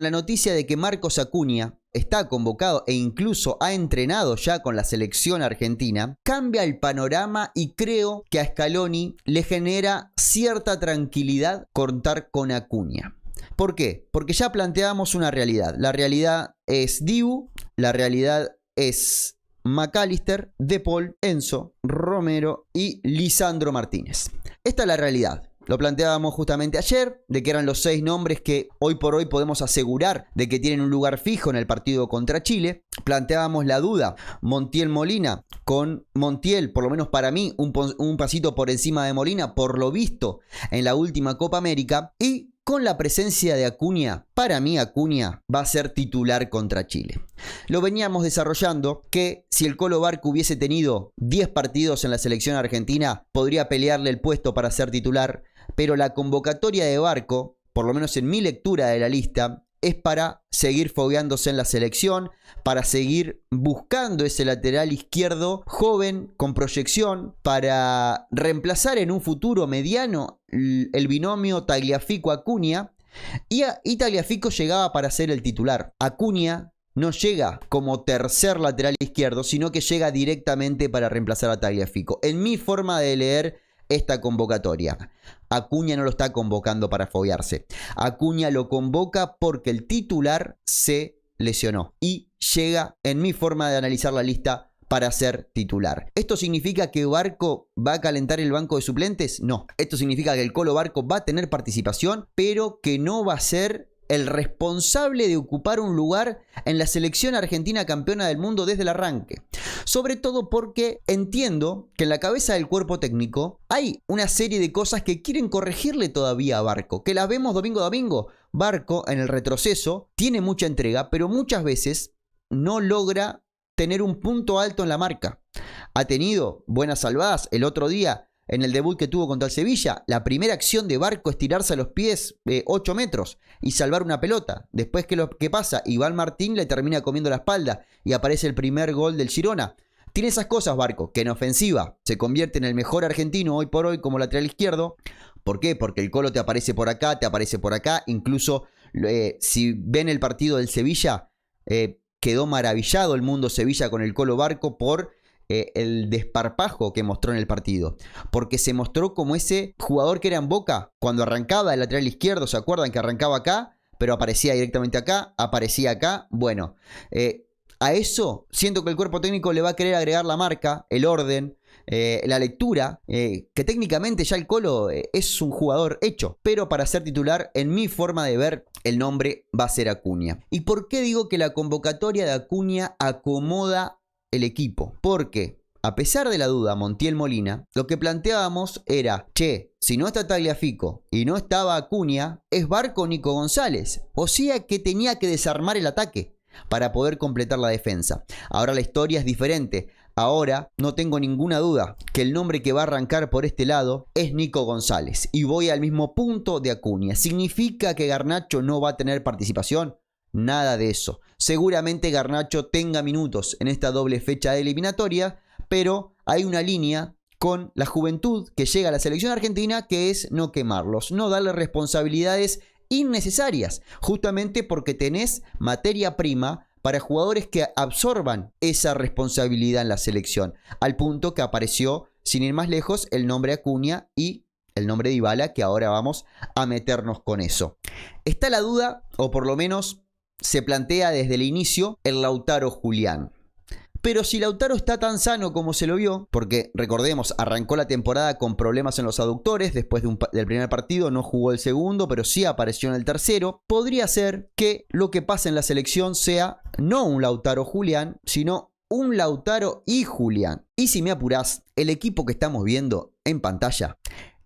La noticia de que Marcos Acuña está convocado e incluso ha entrenado ya con la selección argentina, cambia el panorama y creo que a Scaloni le genera cierta tranquilidad contar con Acuña. ¿Por qué? Porque ya planteamos una realidad. La realidad es Dibu, la realidad es McAllister, De Paul, Enzo, Romero y Lisandro Martínez. Esta es la realidad. Lo planteábamos justamente ayer, de que eran los 6 nombres que hoy por hoy podemos asegurar de que tienen un lugar fijo en el partido contra Chile. Planteábamos la duda, Montiel Molina, con Montiel, por lo menos para mí, un pasito por encima de Molina, por lo visto en la última Copa América. Y con la presencia de Acuña, para mí Acuña va a ser titular contra Chile. Lo veníamos desarrollando que si el Colo Barco hubiese tenido 10 partidos en la selección argentina, podría pelearle el puesto para ser titular, pero la convocatoria de Barco, por lo menos en mi lectura de la lista, es para seguir fogueándose en la selección, para seguir buscando ese lateral izquierdo joven con proyección, para reemplazar en un futuro mediano el binomio Tagliafico-Acuña, y Tagliafico llegaba para ser el titular. Acuña no llega como tercer lateral izquierdo, sino que llega directamente para reemplazar a Tagliafico. En mi forma de leer esta convocatoria, Acuña no lo está convocando para foguearse. Acuña lo convoca porque el titular se lesionó y llega, en mi forma de analizar la lista, para ser titular. ¿Esto significa que Barco va a calentar el banco de suplentes? No. Esto significa que el Colo Barco va a tener participación, pero que no va a ser el responsable de ocupar un lugar en la selección argentina campeona del mundo desde el arranque. Sobre todo porque entiendo que en la cabeza del cuerpo técnico hay una serie de cosas que quieren corregirle todavía a Barco, que las vemos domingo a domingo. Barco en el retroceso tiene mucha entrega, pero muchas veces no logra tener un punto alto en la marca. Ha tenido buenas salvadas. El otro día, en el debut que tuvo contra el Sevilla, la primera acción de Barco es tirarse a los pies 8 metros y salvar una pelota. Después, ¿qué pasa? Iván Martín le termina comiendo la espalda y aparece el primer gol del Girona. Tiene esas cosas Barco, que en ofensiva se convierte en el mejor argentino hoy por hoy como lateral izquierdo. ¿Por qué? Porque el Colo te aparece por acá, te aparece por acá. Incluso si ven el partido del Sevilla, quedó maravillado el mundo Sevilla con el Colo Barco por el desparpajo que mostró en el partido, porque se mostró como ese jugador que era en Boca cuando arrancaba el lateral izquierdo. ¿Se acuerdan que arrancaba acá, pero aparecía directamente acá, aparecía acá? Bueno, a eso siento que el cuerpo técnico le va a querer agregar la marca, el orden, la lectura, que técnicamente ya el Colo es un jugador hecho, pero para ser titular, en mi forma de ver, el nombre va a ser Acuña. ¿Y por qué digo que la convocatoria de Acuña acomoda el equipo? Porque a pesar de la duda Montiel Molina, lo que planteábamos era, che, si no está Tagliafico y no estaba Acuña, es Barco Nico González, o sea que tenía que desarmar el ataque para poder completar la defensa. Ahora la historia es diferente. Ahora no tengo ninguna duda que el nombre que va a arrancar por este lado es Nico González, y voy al mismo punto de Acuña. ¿Significa que Garnacho no va a tener participación? Nada de eso. Seguramente Garnacho tenga minutos en esta doble fecha de eliminatoria, pero hay una línea con la juventud que llega a la selección argentina, que es no quemarlos, no darle responsabilidades innecesarias, justamente porque tenés materia prima para jugadores que absorban esa responsabilidad en la selección, al punto que apareció, sin ir más lejos, el nombre Acuña y el nombre de Dybala, que ahora vamos a meternos con eso. Está la duda, o por lo menos se plantea desde el inicio, el Lautaro Julián. Pero si Lautaro está tan sano como se lo vio, porque recordemos, arrancó la temporada con problemas en los aductores, después del primer partido no jugó el segundo, pero sí apareció en el tercero, podría ser que lo que pasa en la selección sea no un Lautaro Julián, sino un Lautaro y Julián. Y si me apurás, el equipo que estamos viendo en pantalla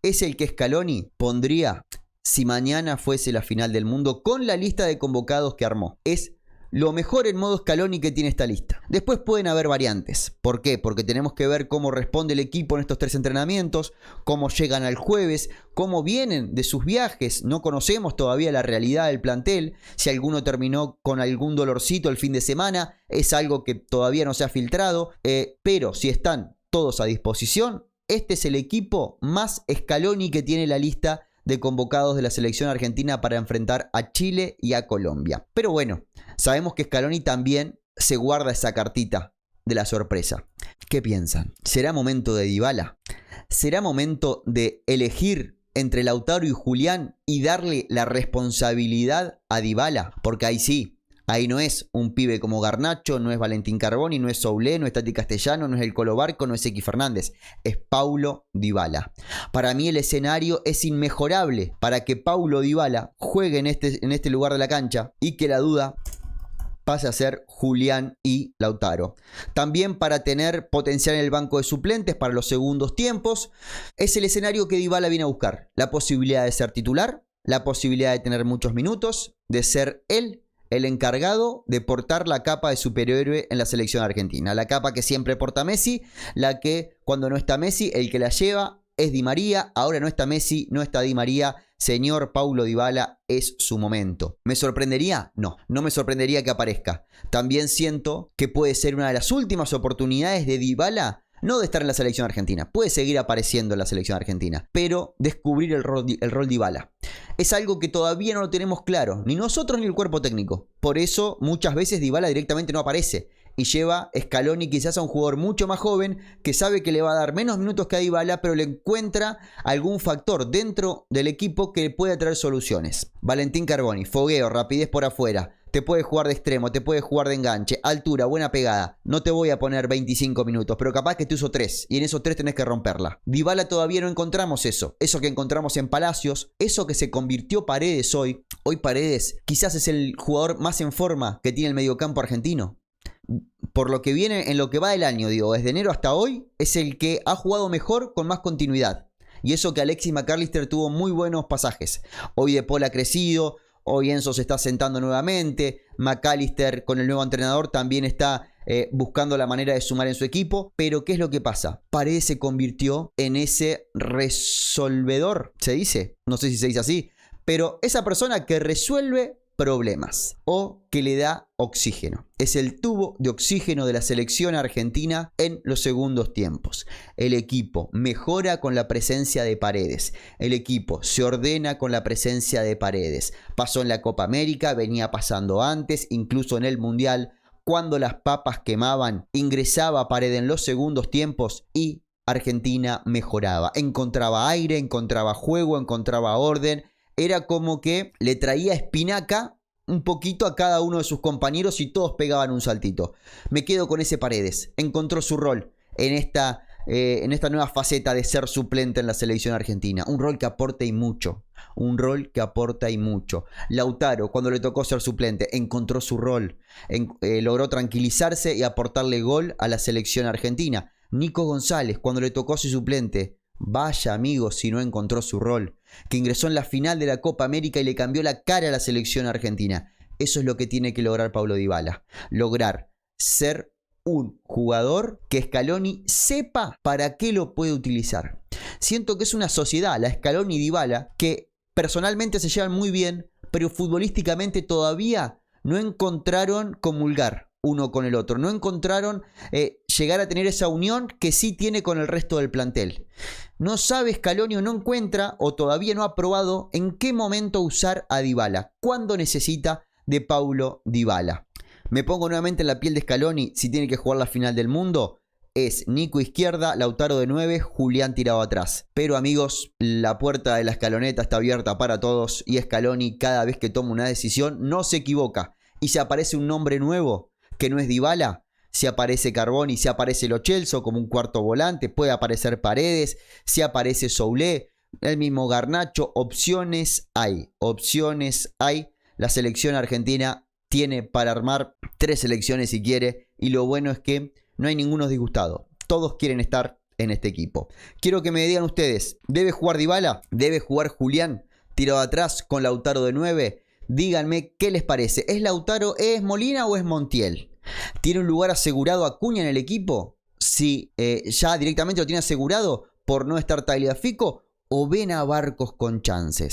es el que Scaloni pondría si mañana fuese la final del mundo con la lista de convocados que armó. Es lo mejor en modo Scaloni que tiene esta lista. Después pueden haber variantes. ¿Por qué? Porque tenemos que ver cómo responde el equipo en estos 3 entrenamientos, cómo llegan al jueves, cómo vienen de sus viajes. No conocemos todavía la realidad del plantel. Si alguno terminó con algún dolorcito el fin de semana, es algo que todavía no se ha filtrado. Pero si están todos a disposición, este es el equipo más Scaloni que tiene la lista de convocados de la selección argentina para enfrentar a Chile y a Colombia. Pero bueno, sabemos que Scaloni también se guarda esa cartita de la sorpresa. ¿Qué piensan? ¿Será momento de Dybala? ¿Será momento de elegir entre Lautaro y Julián y darle la responsabilidad a Dybala? Porque ahí sí, ahí no es un pibe como Garnacho, no es Valentín Carboni, no es Soulé, no es Tati Castellano, no es el Colo Barco, no es X Fernández, es Paulo Dybala. Para mí el escenario es inmejorable para que Paulo Dybala juegue en este lugar de la cancha y que la duda pase a ser Julián y Lautaro. También para tener potencial en el banco de suplentes para los segundos tiempos. Es el escenario que Dybala viene a buscar. La posibilidad de ser titular, la posibilidad de tener muchos minutos, de ser él el encargado de portar la capa de superhéroe en la selección argentina. La capa que siempre porta Messi, la que cuando no está Messi, el que la lleva es Di María. Ahora no está Messi, no está Di María. Señor Paulo Dybala, es su momento. ¿Me sorprendería? No, no me sorprendería que aparezca. También siento que puede ser una de las últimas oportunidades de Dybala, no de estar en la selección argentina, puede seguir apareciendo en la selección argentina, pero descubrir el rol Dybala. Es algo que todavía no lo tenemos claro, ni nosotros ni el cuerpo técnico. Por eso muchas veces Dybala directamente no aparece. Y lleva Scaloni quizás a un jugador mucho más joven que sabe que le va a dar menos minutos que a Dybala, pero le encuentra algún factor dentro del equipo que puede traer soluciones. Valentín Carboni, fogueo, rapidez por afuera, te puede jugar de extremo, te puede jugar de enganche, altura, buena pegada. No te voy a poner 25 minutos, pero capaz que te uso 3 y en esos 3 tenés que romperla. Dybala todavía no encontramos eso que encontramos en Palacios, eso que se convirtió Paredes hoy. Hoy Paredes quizás es el jugador más en forma que tiene el mediocampo argentino. Por lo que viene en lo que va del año, digo, desde enero hasta hoy, es el que ha jugado mejor con más continuidad. Y eso que Alexis McAllister tuvo muy buenos pasajes. Hoy De Paul ha crecido, hoy Enzo se está sentando nuevamente, McAllister con el nuevo entrenador también está buscando la manera de sumar en su equipo. Pero ¿qué es lo que pasa? Paredes se convirtió en ese resolvedor, ¿se dice? No sé si se dice así, pero esa persona que resuelve problemas o que le da oxígeno. Es el tubo de oxígeno de la selección argentina en los segundos tiempos. El equipo mejora con la presencia de Paredes. El equipo se ordena con la presencia de Paredes. Pasó en la Copa América, venía pasando antes, incluso en el Mundial. Cuando las papas quemaban, ingresaba Paredes en los segundos tiempos y Argentina mejoraba. Encontraba aire, encontraba juego, encontraba orden. Era como que le traía espinaca un poquito a cada uno de sus compañeros y todos pegaban un saltito. Me quedo con ese Paredes. Encontró su rol en esta nueva faceta de ser suplente en la selección argentina. Un rol que aporta y mucho. Un rol que aporta y mucho. Lautaro, cuando le tocó ser suplente, encontró su rol. Logró tranquilizarse y aportarle gol a la selección argentina. Nico González, cuando le tocó ser suplente, vaya amigo si no encontró su rol, que ingresó en la final de la Copa América y le cambió la cara a la selección argentina. Eso es lo que tiene que lograr Paulo Dybala. Lograr ser un jugador que Scaloni sepa para qué lo puede utilizar. Siento que es una sociedad, la Scaloni y Dybala, que personalmente se llevan muy bien, pero futbolísticamente todavía no encontraron comulgar uno con el otro. No encontraron llegar a tener esa unión que sí tiene con el resto del plantel. No sabe Scaloni o no encuentra o todavía no ha probado en qué momento usar a Dybala. Cuándo necesita de Paulo Dybala. Me pongo nuevamente en la piel de Scaloni. Si tiene que jugar la final del mundo, es Nico izquierda, Lautaro de 9, Julián tirado atrás. Pero amigos, la puerta de la escaloneta está abierta para todos y Scaloni cada vez que toma una decisión no se equivoca. Y si aparece un nombre nuevo que no es Dybala, si aparece Carboni, si aparece Lo Celso como un cuarto volante, puede aparecer Paredes, si aparece Soulé, el mismo Garnacho, opciones hay. La selección argentina tiene para armar 3 selecciones si quiere, y lo bueno es que no hay ninguno disgustado. Todos quieren estar en este equipo. Quiero que me digan ustedes, ¿debe jugar Dybala? ¿Debe jugar Julián tirado atrás con Lautaro de 9? Díganme qué les parece. ¿Es Lautaro, es Molina o es Montiel? ¿Tiene un lugar asegurado Acuña en el equipo? Si ya directamente lo tiene asegurado por no estar Tagliafico, o ven a Barcos con chances.